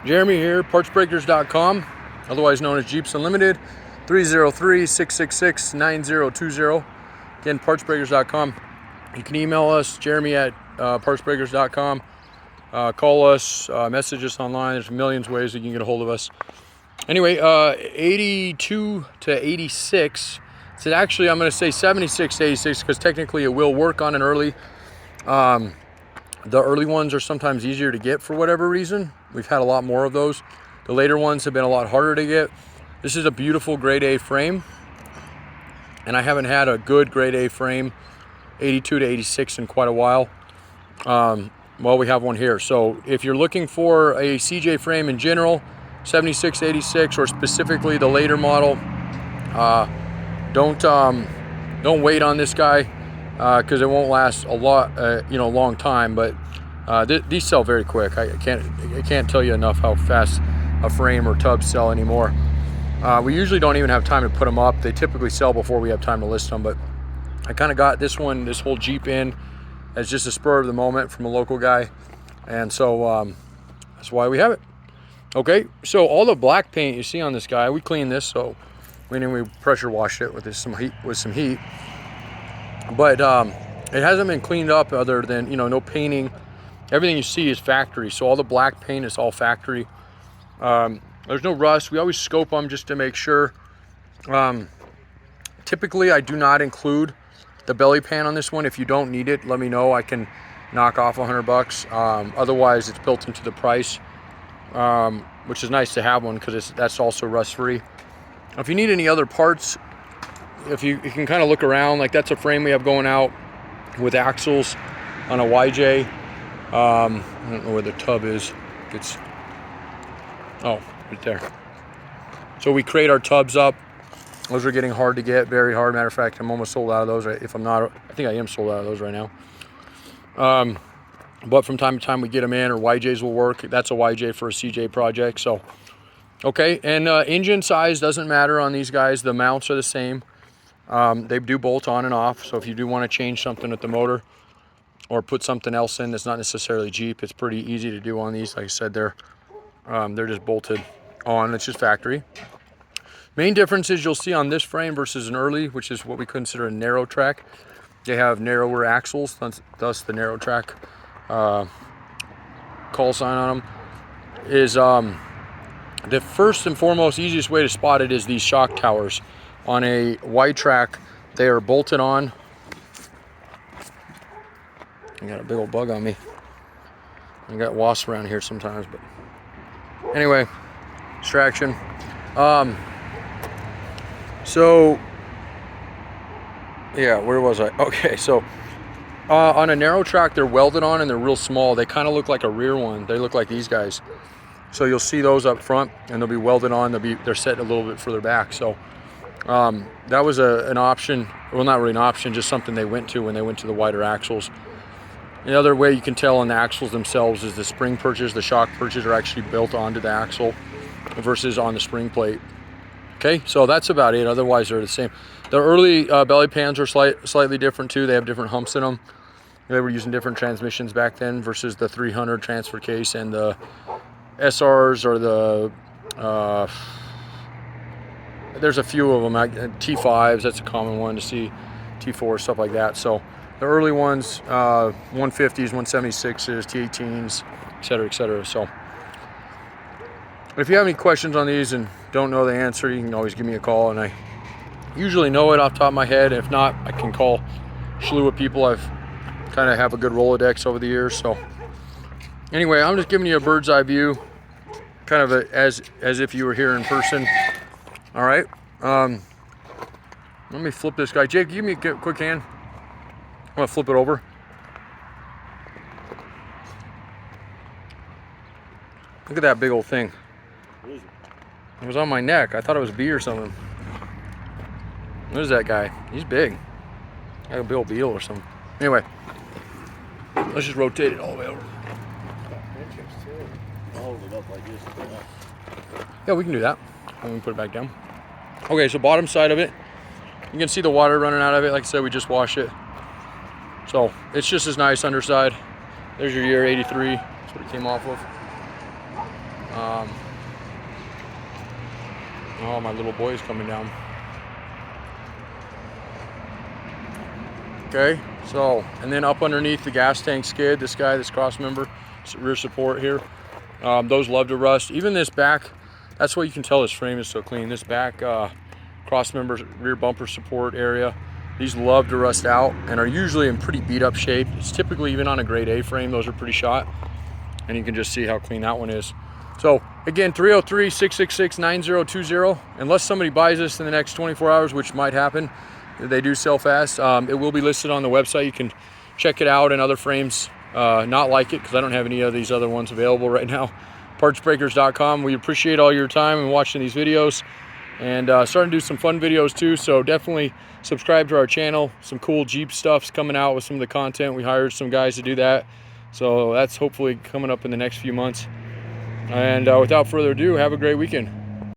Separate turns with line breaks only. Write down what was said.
Jeremy here, partsbreakers.com, otherwise known as Jeeps Unlimited, 303-666-9020. Again, partsbreakers.com. You can email us, Jeremy at partsbreakers.com. Call us, message us online. There's millions of ways that you can get a hold of us. Anyway, 82 to 86. So actually, I'm going to say 76 to 86 because technically it will work on an early. The early ones are sometimes easier to get for whatever reason. We've had a lot more of those. The later ones have been a lot harder to get. This is a beautiful grade A frame, and I haven't had a good grade A frame, 82 to 86, in quite a while. Well, we have one here. So if you're looking for a CJ frame in general, 76 to 86, or specifically the later model, don't wait on this guy. Because it won't last a lot, long time. But these sell very quick. I can't tell you enough how fast a frame or tub sell anymore. We usually don't even have time to put them up. They typically sell before we have time to list them. But I kind of got this whole Jeep in as just a spur of the moment from a local guy, and so that's why we have it. Okay, so all the black paint you see on this guy, we cleaned this, so we pressure washed it with some heat. But it hasn't been cleaned up other than, no painting. Everything you see is factory. So all the black paint is all factory. There's no rust. We always scope them just to make sure. Typically, I do not include the belly pan on this one. If you don't need it, let me know. I can knock off $100. Otherwise, it's built into the price, which is nice to have one because that's also rust-free. If you need any other parts, if you can kind of look around, like that's a frame we have going out with axles on a YJ. I don't know where the tub is. Right there. So we crate our tubs up. Those are getting hard to get, very hard. Matter of fact, I'm almost sold out of those. If I'm not, I think I am sold out of those right now. But from time to time we get them in, or YJs will work. That's a YJ for a CJ project. So, okay, and engine size doesn't matter on these guys. The mounts are the same. They do bolt on and off, so if you do want to change something with the motor or put something else in that's not necessarily Jeep, it's pretty easy to do on these. Like I said, they're just bolted on. It's just factory. Main differences you'll see on this frame versus an early, which is what we consider a narrow track. They have narrower axles, thus the narrow track call sign on them. Is the first and foremost easiest way to spot it is these shock towers. On a wide track, they are bolted on. I got a big old bug on me. I got wasps around here sometimes, but anyway, distraction. So yeah, where was I? Okay, so on a narrow track, they're welded on and they're real small. They kind of look like a rear one. They look like these guys. So you'll see those up front, and they'll be welded on. They're set a little bit further back. So that was an option. Well, not really an option, just something they went to when they went to the wider axles. The other way you can tell on the axles themselves is the spring perches, the shock perches are actually built onto the axle versus on the spring plate. Okay, so that's about it. Otherwise, they're the same. The early belly pans are slightly different too. They have different humps in them. They were using different transmissions back then versus the 300 transfer case and the SRs or the there's a few of them. T5s, that's a common one to see. T4, stuff like that. So the early ones, 150s, 176s, T18s, etc., etc. So if you have any questions on these and don't know the answer, you can always give me a call, and I usually know it off the top of my head. If not, I can call a slew of people. I've kind of have a good Rolodex over the years. So anyway, I'm just giving you a bird's eye view, kind of as if you were here in person. All right, let me flip this guy. Jake, give me a quick hand. I'm gonna flip it over. Look at that big old thing.
What is it?
It was on my neck. I thought it was a bee or something. What is that guy? He's big. Like a big old beetle or something. Anyway, let's just rotate it all the way over.
Hold it up like this.
Yeah, we can do that. And we put it back down. Okay, so bottom side of it, you can see the water running out of it. Like I said, we just washed it. So it's just as nice underside. There's your year 83. That's what it came off of. Oh, my little boy is coming down. Okay, so, and then up underneath the gas tank skid, this Crossmember rear support here, those love to rust. Even this back, that's what you can tell this frame is so clean. This back Crossmember rear bumper support area, these love to rust out and are usually in pretty beat up shape. It's typically, even on a grade A frame, those are pretty shot. And you can just see how clean that one is. So again, 303-666-9020. Unless somebody buys this in the next 24 hours, which might happen, they do sell fast. It will be listed on the website. You can check it out and other frames not like it, because I don't have any of these other ones available right now. Partsbreakers.com. We appreciate all your time and watching these videos, and starting to do some fun videos too. So definitely subscribe to our channel. Some cool Jeep stuff's coming out with some of the content. We hired some guys to do that, so that's hopefully coming up in the next few months. And without further ado, have a great weekend.